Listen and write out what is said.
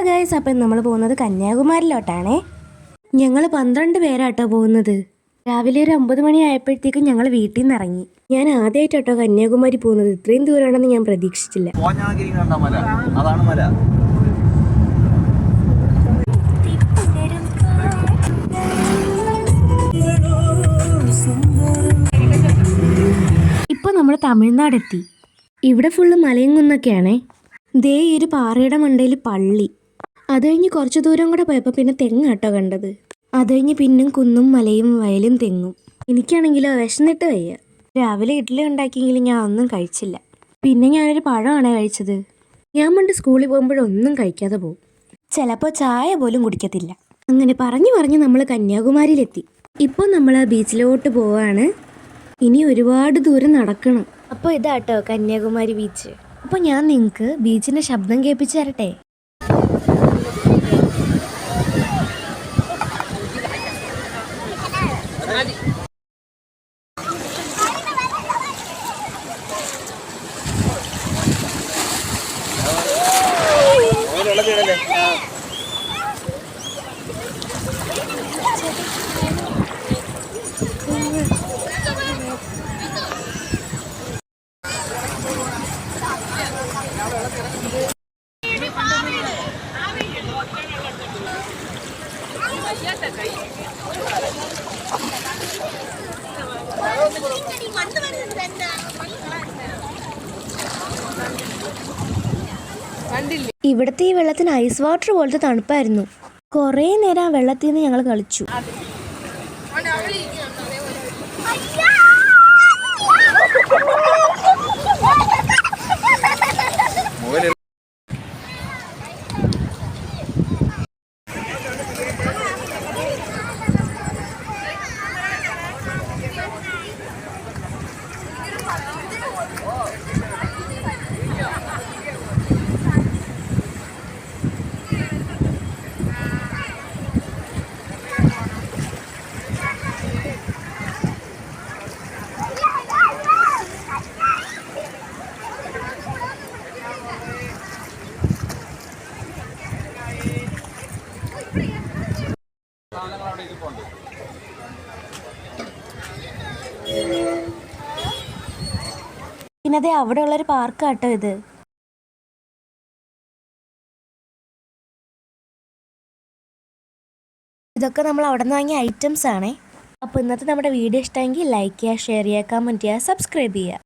Hello guys, അപ്പം നമ്മൾ പോകുന്നത് കന്യാകുമാരിയിലോട്ടാണേ. ഞങ്ങൾ 12 പേരാട്ടോ പോകുന്നത്. രാവിലെ ഒരു 9 മണി ആയപ്പോഴത്തേക്കും ഞങ്ങൾ വീട്ടിൽ നിന്ന് ഇറങ്ങി. ഞാൻ ആദ്യമായിട്ടോ കന്യാകുമാരി പോകുന്നത്. ഇത്രയും ദൂരമാണെന്ന് ഞാൻ പ്രതീക്ഷിച്ചില്ല. ഇപ്പോൾ നമ്മൾ തമിഴ്നാടെത്തി. ഇവിടെ ഫുള്ള് മലയും കുന്നൊക്കെയാണേ. ദേ ഈ ഒരു പാറയുടെ മണ്ടയിൽ പള്ളി. അത് കഴിഞ്ഞ് കുറച്ച് ദൂരം കൂടെ പോയപ്പോൾ പിന്നെ തെങ്ങാട്ടോ കണ്ടത്. അത് കഴിഞ്ഞ് പിന്നും കുന്നും മലയും വയലും തെങ്ങും. എനിക്കാണെങ്കിലോ വിശന്നിട്ട് വയ്യ. രാവിലെ ഇഡ്ഡലി ഉണ്ടാക്കിയെങ്കിലും ഞാൻ ഒന്നും കഴിച്ചില്ല. പിന്നെ ഞാനൊരു പഴമാണ് കഴിച്ചത്. ഞാൻ പണ്ട് സ്കൂളിൽ പോകുമ്പോഴൊന്നും കഴിക്കാതെ പോകും. ചിലപ്പോൾ ചായ പോലും കുടിക്കത്തില്ല. അങ്ങനെ പറഞ്ഞു നമ്മൾ കന്യാകുമാരിയിലെത്തി. ഇപ്പോൾ നമ്മൾ ബീച്ചിലോട്ട് പോവാണ്. ഇനി ഒരുപാട് ദൂരം നടക്കണം. അപ്പോൾ ഇതാട്ടോ കന്യാകുമാരി ബീച്ച്. അപ്പോൾ ഞാൻ നിങ്ങൾക്ക് ബീച്ചിൻ്റെ ശബ്ദം കേൾപ്പിച്ച് തരട്ടെ. ഇവിടുത്തെ ഈ വെള്ളത്തിന് ഐസ് വാട്ടർ പോലത്തെ തണുപ്പായിരുന്നു. കുറേ നേരം ആ വെള്ളത്തിൽ നിന്ന് ഞങ്ങൾ കളിച്ചു. പിന്നെ അതെ അവിടെ ഉള്ളൊരു പാർക്ക് കേട്ടോ ഇത്. ഇതൊക്കെ നമ്മൾ അവിടെ നിന്ന് വാങ്ങിയ ഐറ്റംസ് ആണേ. അപ്പോൾ ഇന്നത്തെ നമ്മുടെ വീഡിയോ ഇഷ്ടമെങ്കിൽ ലൈക്ക് ചെയ്യുക, ഷെയർ ചെയ്യുക, കമൻറ്റ് ചെയ്യുക, സബ്സ്ക്രൈബ് ചെയ്യുക.